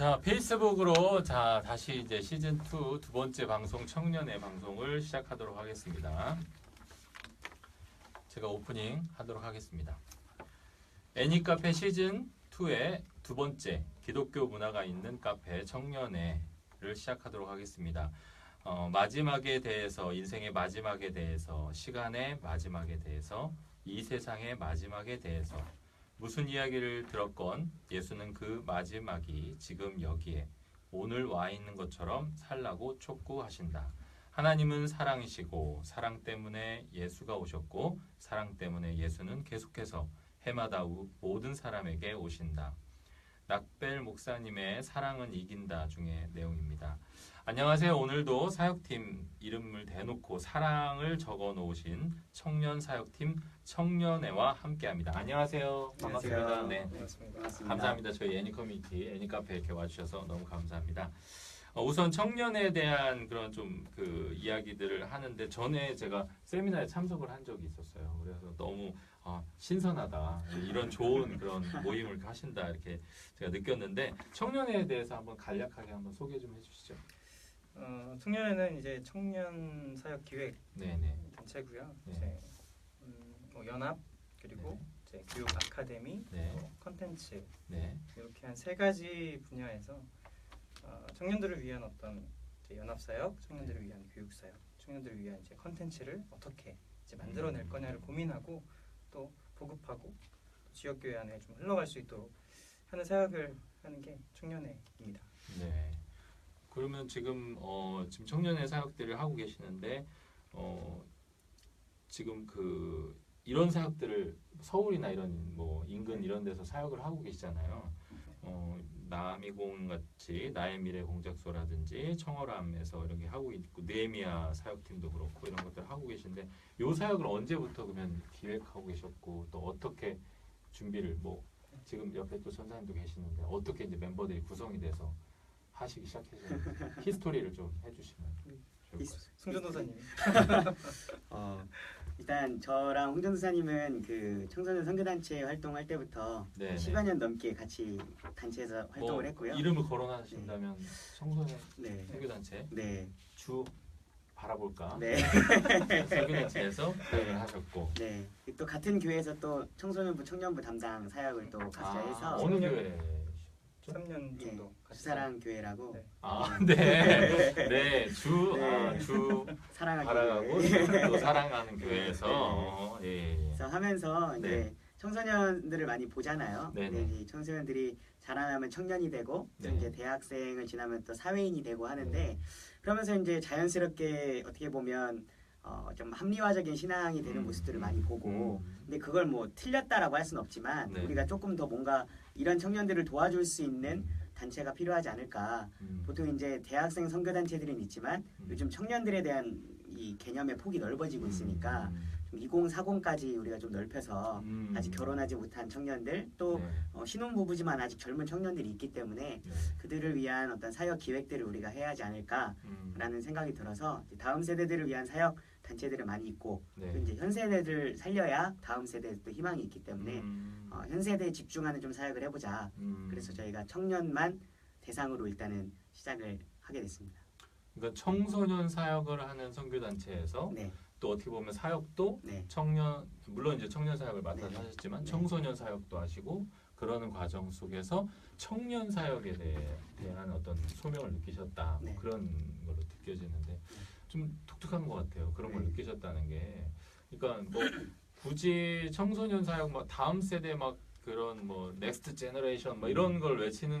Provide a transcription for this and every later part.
자, 페이스북으로 다시 이제 시즌 2 두 번째 방송 청년의 방송을 시작하도록 하겠습니다. 제가 오프닝 하도록 하겠습니다. 애니카페 시즌 2의 두 번째 기독교 문화가 있는 카페 청년회를 시작하도록 하겠습니다. 마지막에 대해서, 인생의 마지막에 대해서, 시간의 마지막에 대해서, 이 세상의 마지막에 대해서 무슨 이야기를 들었건 예수는 그 마지막이 지금 여기에 오늘 와 있는 것처럼 살라고 촉구하신다. 하나님은 사랑이시고 사랑 때문에 예수가 오셨고 사랑 때문에 예수는 계속해서 해마다 모든 사람에게 오신다. 낙벨 목사님의 사랑은 이긴다 중에 내용입니다. 안녕하세요. 오늘도 사역팀 이름을 대놓고 사랑을 적어 놓으신 청년 사역팀 청년회와 함께합니다. 안녕하세요. 반갑습니다. 네. 반갑습니다. 감사합니다. 저희 애니 커뮤니티, 애니 카페 이렇게 와주셔서 너무 감사합니다. 우선 청년에 대한 그런 좀 그 이야기들을 하는데 전에 제가 세미나에 참석을 한 적이 있었어요. 그래서 너무 신선하다. 이런 좋은 그런 모임을 하신다 이렇게 제가 느꼈는데 청년회에 대해서 한번 간략하게 한번 소개 좀 해주시죠. 청년회는 이제 청년 사역 기획 네네. 단체고요. 네. 이제 뭐 연합 그리고 이제 교육 아카데미, 네. 또 컨텐츠 네. 이렇게 한 세 가지 분야에서 청년들을 위한 어떤 이제 연합 사역, 청년들을 위한 교육 사역, 청년들을 위한 이제 컨텐츠를 어떻게 이제 만들어낼 거냐를 고민하고 또 보급하고 또 지역 교회 안에 좀 흘러갈 수 있도록 하는 사역을 하는 게 청년회입니다. 네. 그러면 지금 지금 청년회 사역들을 하고 계시는데 지금 그 이런 사역들을 서울이나 이런 뭐 인근 이런 데서 사역을 하고 계시잖아요. 남이공 같이 나의 미래 공작소라든지 청어람에서 이렇게 하고 있고 느헤미야 사역팀도 그렇고 이런 것들 하고 계신데 요 사역을 언제부터 그러면 기획하고 계셨고 또 어떻게 준비를 뭐 지금 옆에 또 전사님도 계시는데 어떻게 이제 멤버들이 구성이 돼서 하시기 시작하셨는지 히스토리를 좀 해주시면 좋을 것 같습니다. 송전도사님. 일단 저랑 홍전도사님은 그 청소년 선교단체 활동할 때부터 네네. 10여 년 넘게 같이 단체에서 활동을 했고요. 이름을 거론하신다면 청소년 네. 선교단체 네. 주 바라볼까 네. 선교단체에서 사역을 하셨고 네. 또 같은 교회에서 또 청소년부 청년부 담당 사역을 또 각자 해서 어느 교회? 3년 예, 정도 같이 주사랑 교회라고 네. 네. 네. 주 사랑하기 바라고 교회. 또 사랑하는 교회에서 예. 그래서 하면서 이제 네. 청소년들을 많이 보잖아요. 네네. 근데 이제 청소년들이 자라나면 청년이 되고 또 네. 이제 대학생을 지나면 또 사회인이 되고 하는데 네. 그러면서 이제 자연스럽게 어떻게 보면 좀 합리화적인 신앙이 되는 모습들을 많이 보고 근데 그걸 뭐 틀렸다라고 할 수는 없지만 네. 우리가 조금 더 뭔가 이런 청년들을 도와줄 수 있는 단체가 필요하지 않을까. 보통 이제 대학생 선교단체들은 있지만 요즘 청년들에 대한 이 개념의 폭이 넓어지고 있으니까 좀 2040까지 우리가 좀 넓혀서 아직 결혼하지 못한 청년들 또 네. 신혼부부지만 아직 젊은 청년들이 있기 때문에 네. 그들을 위한 어떤 사역 기획들을 우리가 해야 하지 않을까라는 생각이 들어서 다음 세대들을 위한 사역 단체들은 많이 있고 네. 또 이제 현 세대들 살려야 다음 세대도 희망이 있기 때문에 현 세대에 집중하는 좀 사역을 해보자. 그래서 저희가 청년만 대상으로 일단은 시작을 하게 됐습니다. 그러니까 청소년 사역을 하는 선교단체에서 네, 또 어떻게 보면 사역도 네, 청년 물론 이제 청년 사역을 맡아서 네. 하셨지만 네. 청소년 사역도 하시고 그러는 과정 속에서 청년 사역에 대한 어떤 소명을 느끼셨다 뭐 네. 그런 걸로 느껴지는데 좀 독특한 것 같아요. 그런 걸 네. 느끼셨다는 게 그러니까 뭐 굳이 청소년 사역 막 다음 세대 막 그런 뭐 넥스트 제너레이션 뭐 이런 걸 외치는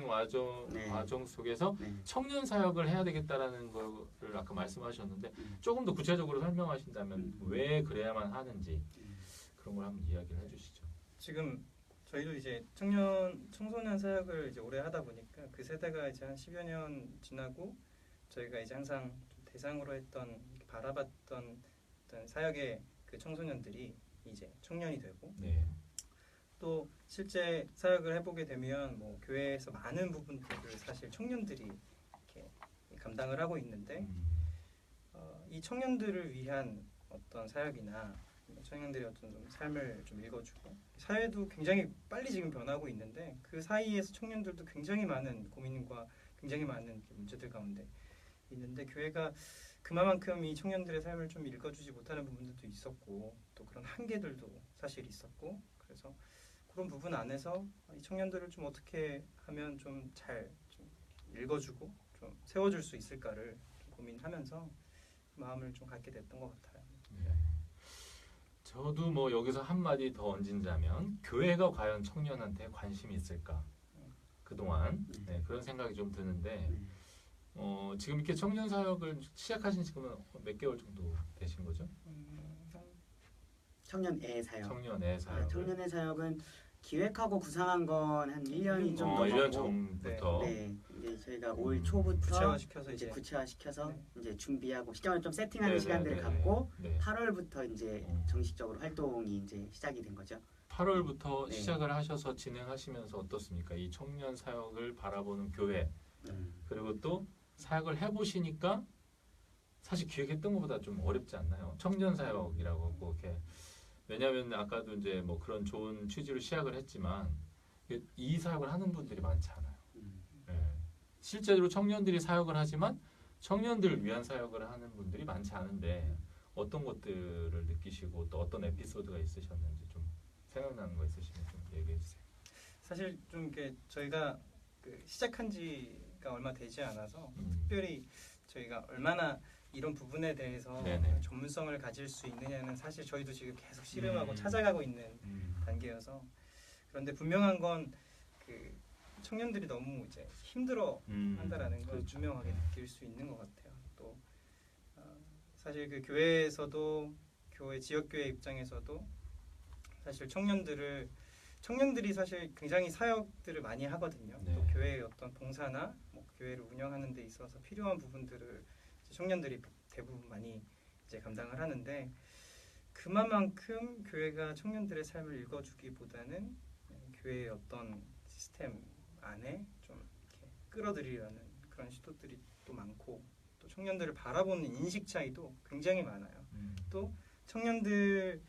네. 과정 속에서 네. 청년 사역을 해야 되겠다라는 거를 아까 말씀하셨는데 조금 더 구체적으로 설명하신다면 왜 그래야만 하는지 그런 걸 한번 이야기를 해주시죠. 지금 저희도 이제 청소년 사역을 이제 오래 하다 보니까 그 세대가 이제 한 10여 년 지나고 저희가 이제 항상 좀 대상으로 했던 바라봤던 어떤 사역의 그 청소년들이 이제 청년이 되고 네. 또 실제 사역을 해보게 되면 뭐 교회에서 많은 부분들을 사실 청년들이 이렇게 감당을 하고 있는데 이 청년들을 위한 어떤 사역이나 청년들의 어떤 좀 삶을 좀 읽어주고 사회도 굉장히 빨리 지금 변하고 있는데 그 사이에서 청년들도 굉장히 많은 고민과 굉장히 많은 문제들 가운데 있는데 교회가 그만큼 이 청년들의 삶을 좀 읽어주지 못하는 부분들도 있었고 또 그런 한계들도 사실 있었고 그래서 그런 부분 안에서 이 청년들을 좀 어떻게 하면 좀 잘 좀 읽어주고 좀 세워줄 수 있을까를 좀 고민하면서 마음을 좀 갖게 됐던 것 같아요. 네. 저도 뭐 여기서 한마디 더 얹은다면 교회가 과연 청년한테 관심이 있을까? 그동안 네, 그런 생각이 좀 드는데 지금 이렇게 청년 사역을 시작하신 지금은 몇 개월 정도 되신 거죠? 청년애 사역. 청년의 사역. 청년의 사역은 기획하고 구상한 건 한 1년이 좀 1년 넘었고 전부터. 네, 이제 저희가 올 초부터 구체화시켜서 이제 이제 구체화시켜서 네. 이제 준비하고 시점을 좀 세팅하는 네, 시간들을 네, 갖고 네. 8월부터 이제 정식적으로 활동이 이제 시작이 된 거죠. 8월부터 네. 시작을 하셔서 진행하시면서 어떻습니까? 이 청년 사역을 바라보는 교회 그리고 또 사역을 해보시니까 사실 기획했던 것보다 좀 어렵지 않나요? 청년 사역이라고 하고 이렇게 왜냐하면 아까도 이제 뭐 그런 좋은 취지로 시작을 했지만 이 사역을 하는 분들이 많지 않아요. 예. 실제로 청년들이 사역을 하지만 청년들을 위한 사역을 하는 분들이 많지 않은데 어떤 것들을 느끼시고 또 어떤 에피소드가 있으셨는지 좀 생각나는 거 있으시면 좀 얘기해 주세요. 사실 좀 이렇게 저희가 그 시작한 지가 얼마 되지 않아서 음. 특별히 저희가 얼마나 이런 부분에 대해서 네네. 전문성을 가질 수 있느냐는 사실 저희도 지금 계속 씨름하고 음. 찾아가고 있는 단계여서 그런데 분명한 건 그 청년들이 너무 이제 힘들어 한다라는 걸 그렇죠. 분명하게 느낄 수 있는 것 같아요. 또 사실 그 교회에서도 교회 지역교회 입장에서도 사실 청년들이 사실 굉장히 사역들을 많이 하거든요. 네. 또 교회의 어떤 봉사나 뭐 교회를 운영하는 데 있어서 필요한 부분들을 이제 청년들이 대부분 많이 이제 감당을 하는데 그만큼 교회가 청년들의 삶을 읽어주기보다는 교회의 어떤 시스템 안에 좀 이렇게 끌어들이려는 그런 시도들이 또 많고 또 청년들을 바라보는 인식 차이도 굉장히 많아요. 또 청년들을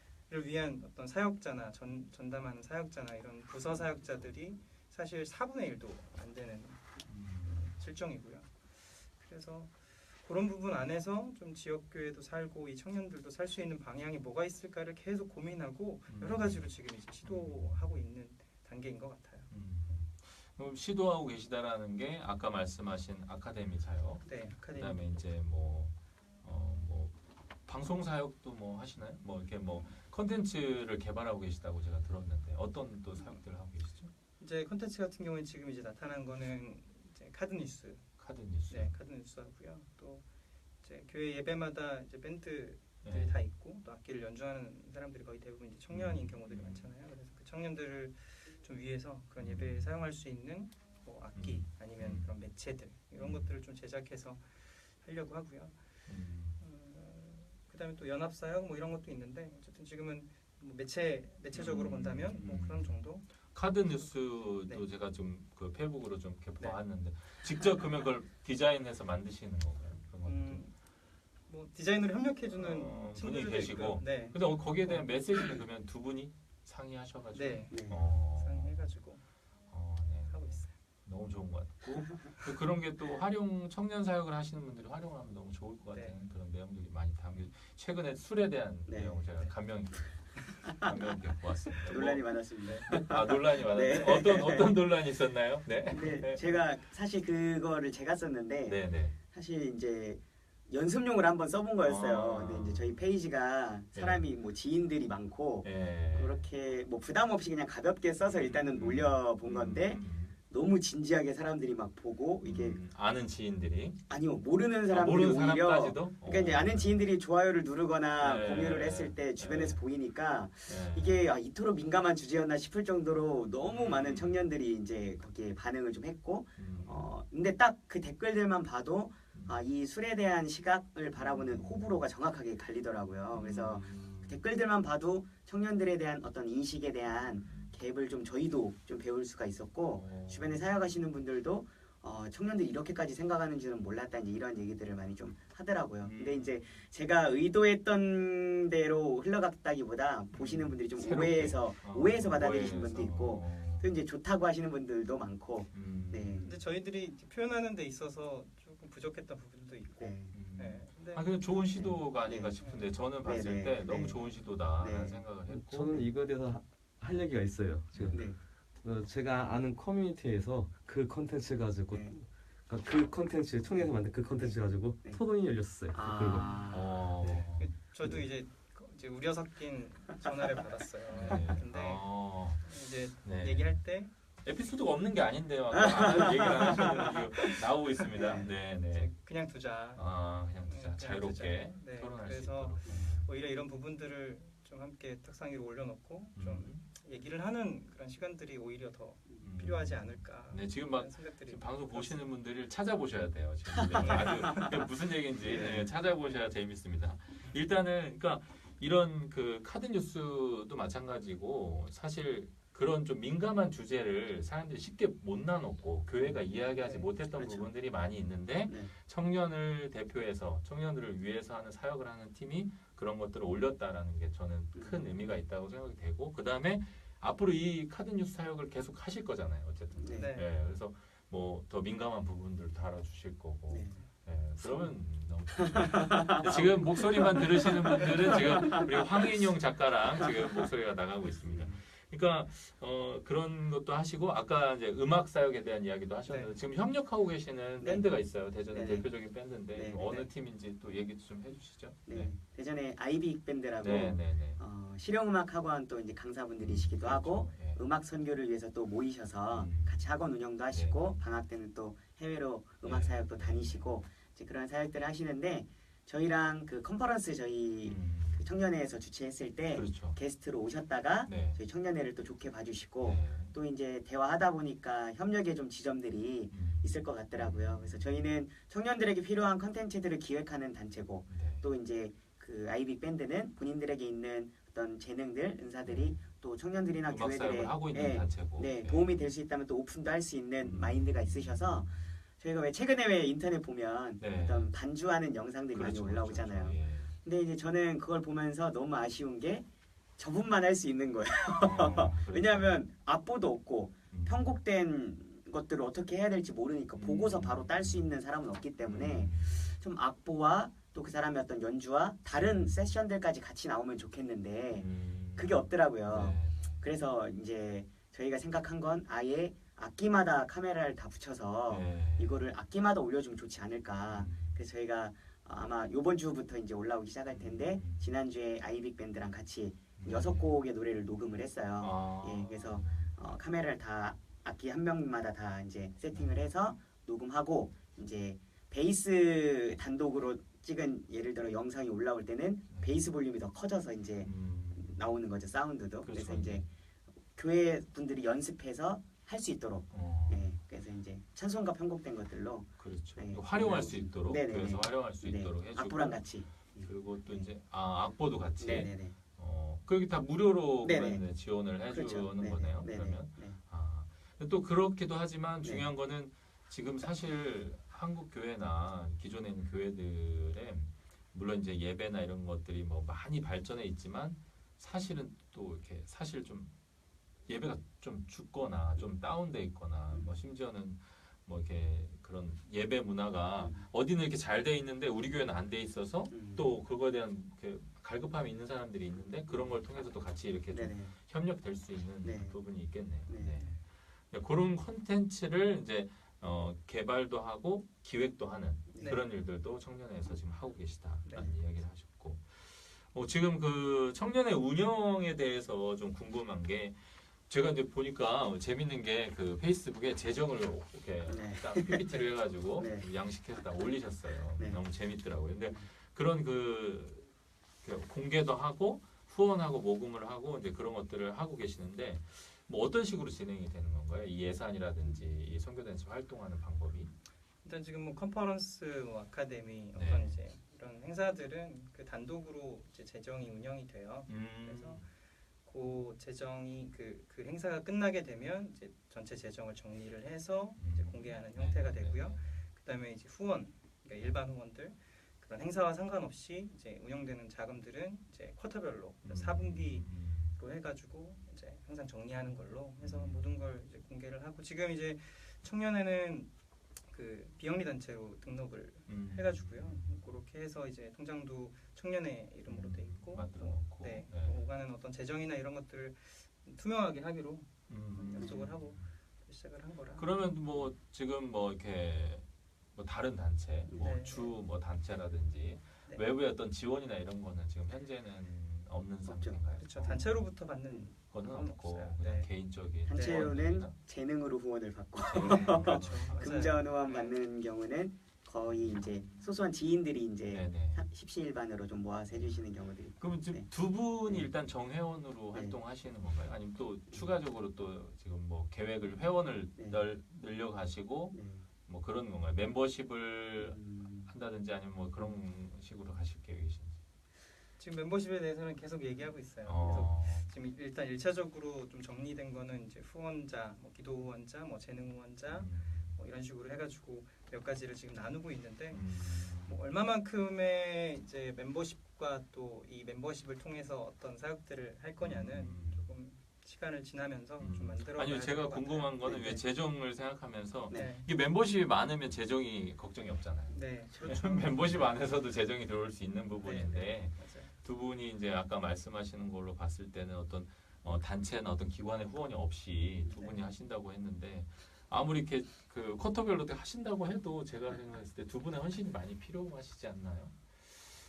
위한 어떤 사역자나 전담하는 사역자나 이런 부서 사역자들이 사실 4분의 1도 안 되는 실정이고요. 그래서 그런 부분 안에서 좀 지역교회도 살고 이 청년들도 살 수 있는 방향이 뭐가 있을까를 계속 고민하고 여러 가지로 지금 이제 시도하고 있는 단계인 것 같아요. 그럼 시도하고 계시다라는 게 아까 말씀하신 아카데미 사역, 네, 아카데미. 그다음에 이제 뭐 방송 사역도 뭐 하시나요? 뭐 이렇게 뭐 컨텐츠를 개발하고 계시다고 제가 들었는데 어떤 또 사역들을 하고 계시죠? 이제 콘텐츠 같은 경우에 지금 이제 나타난 거는 이제 카드 뉴스. 카드 뉴스. 네, 카드 뉴스 하고요. 또 이제 교회 예배마다 이제 밴드들이 네. 다 있고 또 악기를 연주하는 사람들이 거의 대부분 이제 청년인 경우들이 많잖아요. 그래서 그 청년들을 좀 위해서 그런 예배에 사용할 수 있는 뭐 악기 아니면 그런 매체들 이런 것들을 좀 제작해서 하려고 하고요. 그다음에 또 연합사역 뭐 이런 것도 있는데 어쨌든 지금은 뭐 매체적으로 본다면 뭐 그런 정도. 카드 뉴스도 네. 제가 좀 그 페이북으로 좀 이렇게 네. 봤는데 직접 그러면 그걸 디자인해서 만드시는 건가요? 그런 것도. 뭐 디자인으로 협력해주는 분이 친구들도 계시고. 있고요. 네. 근데 거기에 대한 메시지는 그러면 두 분이 상의하셔가지고. 네. 네. 상의해가지고 네. 하고 있어요. 너무 좋은 것 같고 또 그런 게 또 청년 사역을 하시는 분들이 활용하면 너무 좋을 것 같은 네. 그런 내용들이 많이 담겨. 최근에 술에 대한 네. 내용을 제가 감명 깊게 보았습니다. 논란이 많았습니다. 논란이 많았는데 네. 어떤 논란이 있었나요? 네. 근데 제가 사실 그거를 제가 썼는데 네. 사실 이제 연습용으로 한번 써본 거였어요. 아. 근데 이제 저희 페이지가 사람이 뭐 지인들이 많고 네. 그렇게 뭐 부담 없이 그냥 가볍게 써서 일단은 올려본 건데 너무 진지하게 사람들이 막 보고 이게 아는 지인들이 아니요 모르는 사람들이 모르는 오히려 사람까지도 그러니까 이제 아는 지인들이 좋아요를 누르거나 네. 공유를 했을 때 주변에서 네. 보이니까 네. 이게 이토록 민감한 주제였나 싶을 정도로 너무 많은 청년들이 이제 거기에 반응을 좀 했고 근데 딱 그 댓글들만 봐도 이 술에 대한 시각을 바라보는 호불호가 정확하게 갈리더라고요. 그래서 댓글들만 봐도 청년들에 대한 어떤 인식에 대한 갭을 좀 저희도 좀 배울 수가 있었고 주변에 사역하시는 분들도 청년들이 이렇게까지 생각하는 줄은 몰랐다 이제 이런 얘기들을 많이 좀 하더라고요. 음. 근데 이제 제가 의도했던 대로 흘러갔다기보다 보시는 분들이 좀 새롭게. 오해해서 받아들이신 오해해서. 분도 있고 또 이제 좋다고 하시는 분들도 많고 네. 근데 저희들이 이렇게 표현하는 데 있어서 조금 부족했던 부분도 있고. 네. 네. 근데 아, 그냥 좋은 시도가 아닌가 네. 싶은데 저는 봤을 네, 네, 때 네. 너무 좋은 시도다라는 네. 생각을 했고 저는 이거에 대해서 할 얘기가 있어요. 지금 네. 제가 아는 커뮤니티에서 그 컨텐츠 가지고 네. 그러니까 그 컨텐츠 청년에서 만든 그 컨텐츠 가지고 네. 토론이 열렸어요. 그리고 아, 네. 저도 이제 우려 섞인 전화를 받았어요. 네. 근데 이제 네. 얘기할 때 에피소드가 없는 게 아닌데요. 아까 얘기를 안 하셨는데 지금 나오고 있습니다. 네, 네. 이제 그냥 두자. 그냥 두자. 그냥 자유롭게 두자. 네, 토론할 수 그래서 있도록. 오히려 이런 부분들을 좀 함께 탁상 위로 올려놓고 좀 음. 얘기를 하는 그런 시간들이 오히려 더 음. 필요하지 않을까. 네, 지금 막 그런 생각들이 지금 방송 보시는 분들을 찾아보셔야 돼요. 지금 네, 아주 무슨 얘기인지 네, 찾아보셔야 재밌습니다. 일단은 그러니까 이런 그 카드 뉴스도 마찬가지고 사실 그런 좀 민감한 주제를 사람들이 쉽게 못 나눴고 교회가 이야기하지 네, 못했던 그렇죠. 부분들이 많이 있는데 네. 청년을 대표해서 청년들을 위해서 하는 사역을 하는 팀이 그런 것들을 올렸다라는 게 저는 큰 의미가 있다고 생각이 되고 그 다음에 앞으로 이 카드 뉴스 사역을 계속 하실 거잖아요. 어쨌든. 네. 네. 예, 그래서 뭐 더 민감한 부분들 다뤄주실 거고. 네. 예, 그러면 너무 좋죠. 지금 목소리만 들으시는 분들은 지금 우리 황인용 작가랑 지금 목소리가 나가고 있습니다. 그러니까 그런 것도 하시고 아까 이제 음악 사역에 대한 이야기도 하셨는데 네. 지금 협력하고 계시는 네. 밴드가 있어요. 대전의 네. 대표적인 밴드인데 네. 어느 네. 팀인지 또 얘기 좀 해주시죠. 네. 대전에 아이빅 밴드라고 네, 네, 네. 실용음악 학원 또 이제 강사분들이시기도 하고 그렇죠. 예. 음악 선교를 위해서 또 모이셔서 음. 같이 학원 운영도 하시고 방학 때는 또 해외로 음악 네. 사역도 다니시고 이제 그런 사역들을 하시는데 저희랑 그 컨퍼런스 저희 그 청년회에서 주최했을 때 그렇죠. 게스트로 오셨다가 네. 저희 청년회를 또 좋게 봐주시고 네. 또 이제 대화하다 보니까 협력에 좀 지점들이 있을 것 같더라고요. 그래서 저희는 청년들에게 필요한 컨텐츠들을 기획하는 단체고 네. 또 이제 그 아이빅 밴드는 본인들에게 있는 어떤 재능들, 은사들이 또 청년들이나 음악 교회들의 사역을 하고 있는 예, 단체고. 네, 예. 도움이 될 수 있다면 또 오픈도 할 수 있는 마인드가 있으셔서 저희가 왜 최근에 왜 인터넷 보면 네. 어떤 반주하는 영상들이 많이 그렇죠, 올라오잖아요. 그렇죠. 예. 근데 이제 저는 그걸 보면서 너무 아쉬운 게 저분만 할 수 있는 거예요. 그렇죠. 왜냐하면 악보도 없고 음. 편곡된 것들을 어떻게 해야 될지 모르니까 보고서 바로 딸 수 있는 사람은 없기 때문에 좀 악보와 또 그 사람의 어떤 연주와 다른 세션들까지 같이 나오면 좋겠는데 그게 없더라고요. 네. 그래서 이제 저희가 생각한 건 아예 악기마다 카메라를 다 붙여서 네. 이거를 악기마다 올려주면 좋지 않을까. 그래서 저희가 아마 이번 주부터 이제 올라오기 시작할 텐데 지난주에 아이빅 밴드랑 같이 6곡의 노래를 녹음을 했어요. 아. 예, 그래서 카메라를 다 악기 한 명마다 다 이제 세팅을 해서 녹음하고 이제 베이스 단독으로 찍은 예를 들어 영상이 올라올 때는 베이스 볼륨이 더 커져서 이제 나오는 거죠. 사운드도. 그렇죠. 그래서 이제 교회 분들이 연습해서 할 수 있도록. 예, 그래서 이제 찬송가 편곡된 것들로 그렇죠. 네. 활용할 수 있도록 네네네. 그래서 활용할 수 네, 있도록 해주고 악보랑 같이. 그리고 또 이제 악보도 같이 네네네. 그게 다 무료로 네네. 그러면 지원을 해주는 그렇죠. 네네. 거네요. 네네. 그러면 네. 근데 또 그렇기도 하지만 네. 중요한 거는 지금 사실 한국 교회나 기존에 있는 교회들의 물론 이제 예배나 이런 것들이 뭐 많이 발전해 있지만 사실은 또 이렇게 사실 좀 예배가 좀 죽거나 좀 다운돼 있거나 뭐 심지어는 뭐 이렇게 그런 예배 문화가 어디는 이렇게 잘 돼 있는데 우리 교회는 안 돼 있어서 또 그거에 대한 이렇게 갈급함이 있는 사람들이 있는데 그런 걸 통해서 또 같이 이렇게 좀 네네. 협력될 수 있는 네. 부분이 있겠네요. 네. 네. 네, 그런 콘텐츠를 이제 개발도 하고 기획도 하는 네. 그런 일들도 청년회에서 지금 하고 계시다라는 네. 이야기를 하셨고 지금 그 청년회 운영에 대해서 좀 궁금한 게 제가 이제 보니까 재밌는 게 그 페이스북에 재정을 이렇게 네. 딱 PPT를 해가지고 네. 양식해서 딱 올리셨어요. 네. 너무 재밌더라고요. 근데 그런 그 공개도 하고 후원하고 모금을 하고 이제 그런 것들을 하고 계시는데 뭐 어떤 식으로 진행이 되는 건가요? 이 예산이라든지 이 선교단체 활동하는 방법이? 일단 지금 뭐 컨퍼런스, 뭐 아카데미 네. 어떤 이제 이런 행사들은 그 단독으로 이제 재정이 운영이 돼요. 그래서 그 재정이 그 행사가 끝나게 되면 이제 전체 재정을 정리를 해서 이제 공개하는 형태가 되고요. 그다음에 이제 후원, 그러니까 일반 후원들 그런 행사와 상관없이 이제 운영되는 자금들은 이제 쿼터별로 4분기로 해가지고 이제 항상 정리하는 걸로 해서 모든 걸 이제 공개를 하고 지금 이제 청년회는 그 비영리 단체로 등록을 해가지고요. 그렇게 해서 이제 통장도 청년회 이름으로 돼 있고, 만들어 놓고. 네, 네. 오가는 어떤 재정이나 이런 것들을 투명하게 하기로 약속을 하고 시작을 한 거라. 그러면 뭐 지금 뭐 이렇게 뭐 다른 단체, 뭐 네. 주 뭐 단체라든지 네. 외부의 어떤 지원이나 이런 거는 지금 현재는 없는 없죠. 상태인가요? 그렇죠. 단체로부터 받는 그거는 그건 없고 없어요. 그냥 네. 개인적인 단체로는 후원이나? 재능으로 후원을 받고 그렇죠. 맞아요. 금전 후원 네. 받는 경우는 거의 이제 소소한 지인들이 이제 네네. 십시일반으로 좀 모아서 해주시는 경우들이 있고. 그럼 지금 네. 두 분이 네. 일단 정회원으로 네. 활동하시는 건가요? 아니면 또 추가적으로 또 지금 뭐 계획을 회원을 네. 늘려가시고 네. 뭐 그런 건가요? 멤버십을 음, 한다든지 아니면 뭐 그런 식으로 가실 계획이신지? 지금 멤버십에 대해서는 계속 얘기하고 있어요. 그래서 어. 지금 일단 1차적으로 좀 정리된 거는 이제 후원자, 뭐 기도 후원자, 뭐 재능 후원자 뭐 이런 식으로 해가지고 몇 가지를 지금 나누고 있는데 뭐 얼마만큼의 이제 멤버십과 또 이 멤버십을 통해서 어떤 사역들을 할 거냐는 조금 시간을 지나면서 좀 만들어. 아니요, 제가 궁금한 거는 네, 왜 네. 재정을 생각하면서 네, 이게 멤버십이 많으면 재정이 걱정이 없잖아요. 네, 그렇죠. 멤버십 안에서도 재정이 들어올 수 있는 부분인데 네, 맞아요. 두 분이 이제 아까 말씀하시는 걸로 봤을 때는 어떤 단체나 어떤 기관의 후원이 없이 두 분이 네. 하신다고 했는데 아무리 이렇게 그 쿼터별로 하신다고 해도 제가 생각했을 때 두 분의 헌신이 많이 필요하시지 않나요?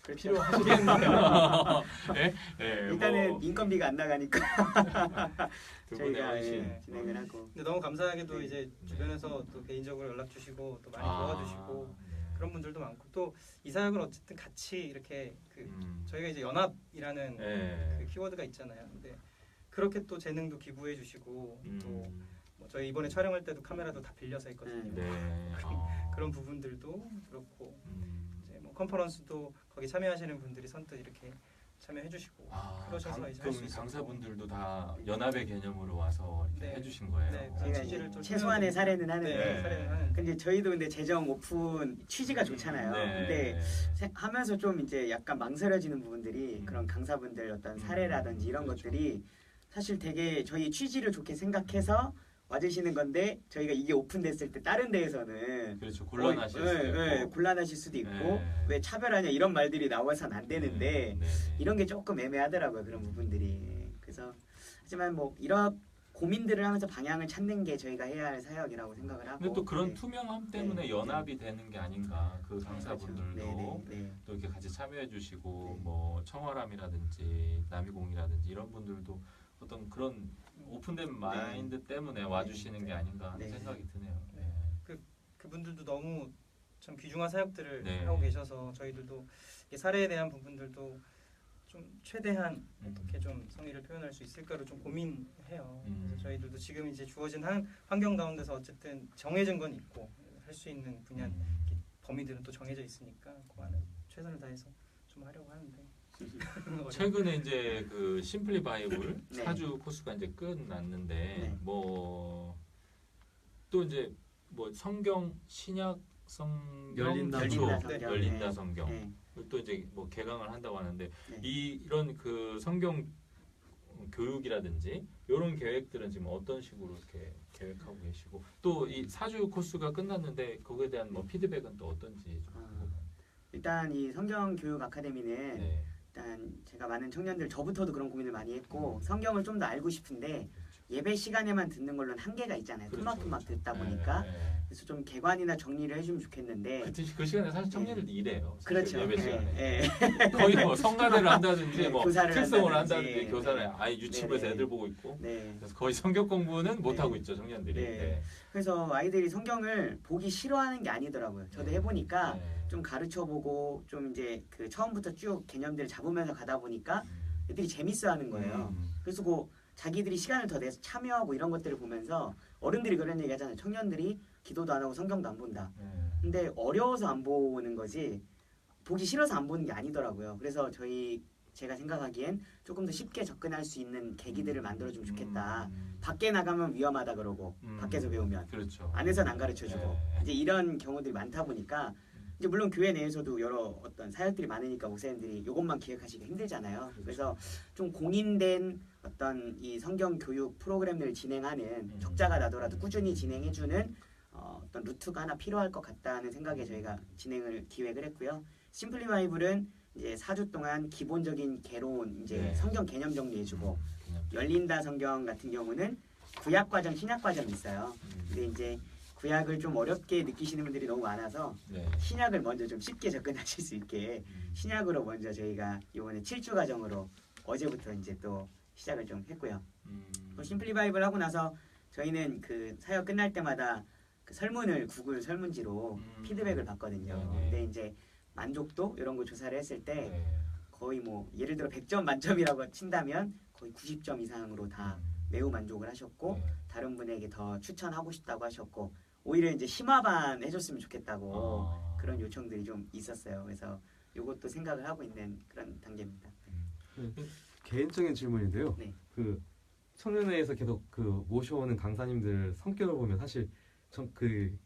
그렇죠. 필요하시겠네요. 예? 예, 일단은 뭐 인건비가 안 나가니까 두 분의 저희가 헌신. 예, 진행을 하고. 근데 너무 감사하게도 네. 이제 주변에서 또 개인적으로 연락 주시고 또 많이 아, 도와주시고 네. 그런 분들도 많고 또 이 사역을 어쨌든 같이 이렇게 그 저희가 이제 연합이라는 예. 그 키워드가 있잖아요. 근데 그렇게 또 재능도 기부해 주시고 또 뭐 저희 이번에 촬영할 때도 카메라도 다 빌려서 했거든요. 네. 그런 부분들도 그렇고 음. 이제 뭐 컨퍼런스도 거기 참여하시는 분들이 선뜻 이렇게 참여해 주시고 그러셔서 이제 할 수 그럼 있었고. 강사분들도 다 연합의 개념으로 와서 이렇게 네. 해주신 거예요. 네, 저희가 취지를 이제 좀 최소한의 설명드리고. 사례는 네, 하는데 사례는 하는데. 근데 저희도 근데 재정 오픈 취지가 좋잖아요. 근데 하면서 좀 이제 약간 망설여지는 부분들이 그런 강사분들 어떤 사례라든지 이런 그렇죠. 것들이 사실 되게 저희 취지를 좋게 생각해서 와주시는 건데 저희가 이게 오픈됐을 때 다른 데에서는 그렇죠. 곤란하실 수도 있고. 곤란하실 수도 있고 네. 왜 차별하냐 이런 말들이 나와서는 안 되는데 네. 이런 게 조금 애매하더라고요. 그런 부분들이. 그래서 하지만 뭐 이런 고민들을 하면서 방향을 찾는 게 저희가 해야 할 사역이라고 생각을 하고. 근데 또 그런 네. 투명함 때문에 네. 연합이 되는 게 아닌가. 그 강사분들도 네, 네, 네. 또 이렇게 같이 참여해 주시고 네. 뭐 청월함이라든지 남이공이라든지 이런 분들도 어떤 그런 오픈된 마인드 때문에 와주시는 게 아닌가 하는 네. 생각이 드네요. 네. 그분들도 너무 참 귀중한 사역들을 네. 하고 계셔서 저희들도 이 사례에 대한 부분들도 좀 최대한 어떻게 좀 성의를 표현할 수 있을까를 좀 고민해요. 그래서 저희들도 지금 이제 주어진 한 환경 가운데서 어쨌든 정해진 건 있고 할 수 있는 분야 범위들은 또 정해져 있으니까 그 안에 최선을 다해서 좀 하려고 하는데 최근에 이제 그 심플리 바이블 네. 4주 코스가 이제 끝났는데 네. 뭐 또 이제 뭐 성경 신약 성경 열린다 기초, 성경. 네. 열린다 네. 성경 네. 또 이제 뭐 개강을 한다고 하는데 네. 이런 그 성경 교육이라든지 이런 계획들은 지금 어떤 식으로 이렇게 계획하고 계시고 또 이 4주 코스가 끝났는데 거기에 대한 뭐 피드백은 또 어떤지 좀 궁금해요. 일단 이 성경 교육 아카데미는 네. 일단 제가 많은 청년들 저부터도 그런 고민을 많이 했고 성경을 좀 더 알고 싶은데 예배 시간에만 듣는 걸로는 한계가 있잖아요. 그렇죠, 토막토막 그렇죠. 듣다 네, 보니까 네. 그래서 좀 개관이나 정리를 해주면 좋겠는데 그 시간에 사실 청년들도 이래요. 사실 그렇죠. 예배 시간에 예. 거의 뭐 성가대를 한다든지 네, 뭐 교사를 특성을 한다든지. 한다든지 교사를 네. 아예 유치부에서 네. 애들 보고 있고 네. 그래서 거의 성경 공부는 못 네. 하고 있죠 청년들이. 네. 그래서 아이들이 성경을 보기 싫어하는 게 아니더라고요. 저도 네. 해보니까 네. 좀 가르쳐보고 좀 이제 그 처음부터 쭉 개념들을 잡으면서 가다 보니까 애들이 재밌어하는 거예요. 그래서 그 자기들이 시간을 더 내서 참여하고 이런 것들을 보면서 어른들이 그런 얘기 하잖아요. 청년들이 기도도 안 하고 성경도 안 본다. 네. 근데 어려워서 안 보는 거지 보기 싫어서 안 보는 게 아니더라고요. 그래서 저희 제가 생각하기엔 조금 더 쉽게 접근할 수 있는 계기들을 만들어주면 좋겠다. 밖에 나가면 위험하다 그러고 밖에서 배우면 그렇죠. 안에서는 안 가르쳐주고 네. 이제 이런 경우들이 많다 보니까 이제 물론 교회 내에서도 여러 어떤 사역들이 많으니까 목사님들이 이것만 기획하시기 힘들잖아요. 그래서 좀 공인된 어떤 이 성경 교육 프로그램들을 진행하는 적자가 나더라도 꾸준히 진행해주는 어떤 루트가 하나 필요할 것 같다는 생각에 저희가 진행을 기획을 했고요. 심플리 바이블은 이제 4주 동안 기본적인 개론 이제 네. 성경 개념 정리해주고 그냥 열린다 성경 같은 경우는 구약 과정, 신약 과정이 있어요. 근데 이제 구약을 좀 어렵게 느끼시는 분들이 너무 많아서 네. 신약을 먼저 좀 쉽게 접근하실 수 있게 신약으로 먼저 저희가 이번에 7주 과정으로 어제부터 이제 또 시작을 좀 했고요. 또 심플리 바이블 하고 나서 저희는 그 사역 끝날 때마다 그 설문을 구글 설문지로 피드백을 받거든요. 네네. 근데 이제 만족도 이런 거 조사를 했을 때 네. 거의 뭐 예를 들어 100점 만점이라고 친다면 거의 90점 이상으로 다 매우 만족을 하셨고 네. 다른 분에게 더 추천하고 싶다고 하셨고 오히려 이제 심화반 해줬으면 좋겠다고 그런 요청들이 좀 있었어요. 그래서 이것도 생각을 하고 있는 그런 단계입니다. 개인적인 질문인데요. 네. 그 청년회에서 계속 그 모셔오는 강사님들 성격을 보면 사실 그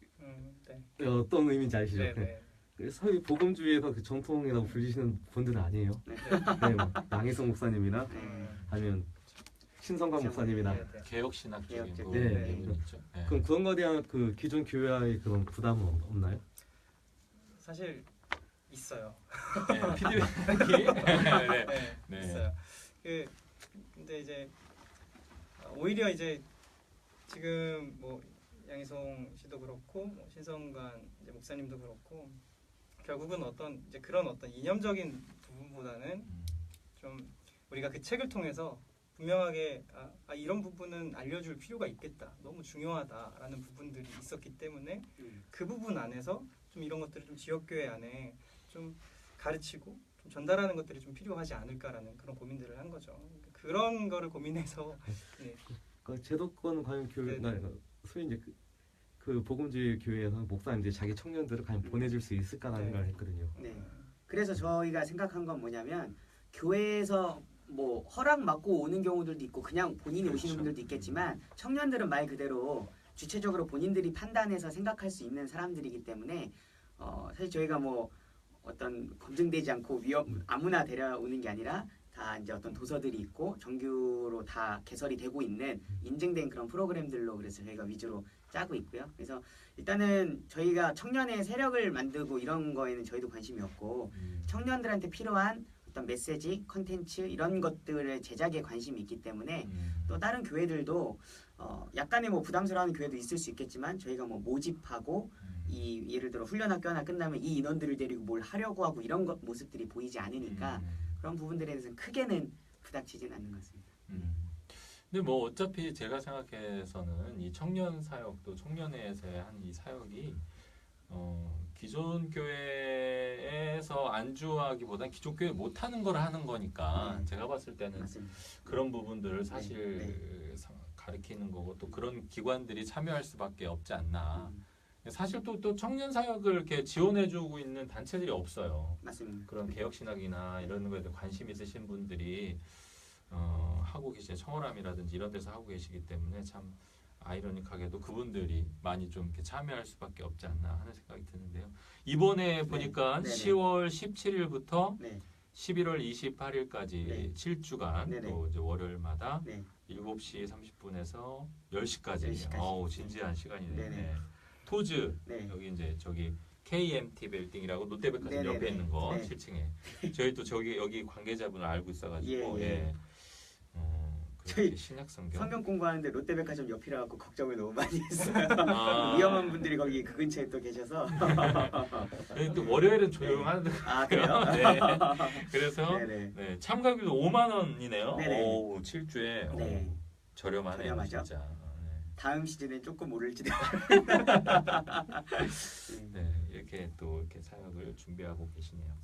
네. 어떤 의미인지 아시죠? 네, 네. 그 서희 복음주의에서 그 정통이라고 불리시는 분들은 아니에요. 네, 뭐 양희성 목사님이나 네. 아니면 신성관 목사님이나 네, 네. 개혁 신학적인 개혁적. 부분이 네. 있죠. 네. 그럼 그런 거에 대한 그 기존 교회와의 그런 부담은 없나요? 사실 있어요. 네, 피드백이 네. 네, 네. 있어요. 근데 이제 오히려 이제 지금 뭐 양희성 씨도 그렇고 뭐 신성관 이제 목사님도 그렇고 결국은 어떤 이제 그런 어떤 이념적인 부분보다는 좀 우리가 그 책을 통해서 분명하게 이런 부분은 알려줄 필요가 있겠다. 너무 중요하다라는 부분들이 있었기 때문에 그 부분 안에서 좀 이런 것들을 좀 지역교회 안에 좀 가르치고 좀 전달하는 것들이 좀 필요하지 않을까라는 그런 고민들을 한 거죠. 그런 거를 고민해서 네. 그 제도권 관련 교회, 네, 네. 소위 이제 그 복음주의 교회에서 목사님들이 자기 청년들을 과연 보내줄 수 있을까라는 네. 생각을 했거든요. 네. 그래서 저희가 생각한 건 뭐냐면 교회에서 뭐 허락 받고 오는 경우들도 있고 그냥 본인이 그렇죠. 오시는 분들도 있겠지만 청년들은 말 그대로 주체적으로 본인들이 판단해서 생각할 수 있는 사람들이기 때문에 사실 저희가 뭐 어떤 검증되지 않고 아무나 데려오는 게 아니라 다 이제 어떤 도서들이 있고 정규로 다 개설이 되고 있는 인증된 그런 프로그램들로 그래서 저희가 위주로 짜고 있고요. 그래서 일단은 저희가 청년의 세력을 만들고 이런 거에는 저희도 관심이 없고 청년들한테 필요한 어떤 메시지, 컨텐츠 이런 것들의 제작에 관심이 있기 때문에 또 다른 교회들도 약간의 뭐 부담스러워하는 교회도 있을 수 있겠지만 저희가 뭐 모집하고 이 예를 들어 훈련학교 하나 끝나면 이 인원들을 데리고 뭘 하려고 하고 이런 모습들이 보이지 않으니까 그런 부분들에 대해서는 크게는 부닥치진 않는 것 같습니다. 근데 뭐 어차피 제가 생각해서는 이 청년 사역도 청년회에서의 한 이 사역이 기존 교회에서 안주하기보단 기존 교회 못하는 걸 하는 거니까 제가 봤을 때는 맞습니다. 그런 부분들을 사실 네. 가르치는 거고 또 그런 기관들이 참여할 수밖에 없지 않나. 사실 또 청년 사역을 이렇게 지원해주고 있는 단체들이 없어요. 맞습니다. 그런 개혁신학이나 이런 거에 대해 관심 있으신 분들이 하고 계시죠. 청월함이라든지 이런 데서 하고 계시기 때문에 참 아이러니하게도 그분들이 많이 좀 이렇게 참여할 수밖에 없지 않나 하는 생각이 드는데요. 이번에 보니까 네네. 10월 17일부터 네. 11월 28일까지 네. 7주간 네네. 또 이제 월요일마다 네. 7시 30분에서 10시까지. 10시까지. 어우, 진지한 시간이네요. 네네. 네. 토즈 네. 여기 이제 저기 KMT 빌딩이라고 롯데백화점 네네네. 옆에 있는 거 네. 7층에 저희 또 저기 여기 관계자분을 알고 있어가지고 예, 예. 그렇게 저희 신약 성경 성경 공부하는데 롯데백화점 옆이라 갖고 걱정을 너무 많이 했어요. 아. 위험한 분들이 거기 그 근처에 또 계셔서. 네, 또 월요일은 조용한데 아 그래요? 네. 그래서 네네. 네, 참가비도 5만 원이네요. 네네. 오, 7주에 네. 저렴하네요, 저렴하죠? 진짜. 네. 다음 시즌에 조금 오를지도. 네, 이렇게 또 이렇게 사역을 준비하고 계시네요.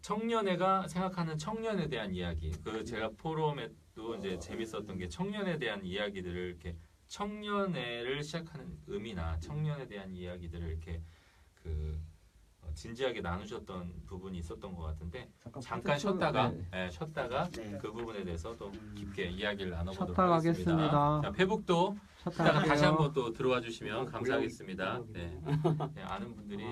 청년회가 생각하는 청년에 대한 이야기. 그 제가 포럼에도 이제 재밌었던 게 청년에 대한 이야기들을 이렇게 청년회를 시작하는 의미나 청년에 대한 이야기들을 이렇게 그 진지하게 나누셨던 부분이 있었던 것 같은데 잠깐 콘텐츠- 쉬었다가 네. 쉬었다가 네. 그 부분에 대해서 또 깊게 이야기를 나눠보도록 쉬었다 하겠습니다. 가겠습니다. 자, 페북도 쉬었다 이따가 다시 갈게요. 한번 또 들어와 주시면 감사하겠습니다. 네. 네, 아는 분들이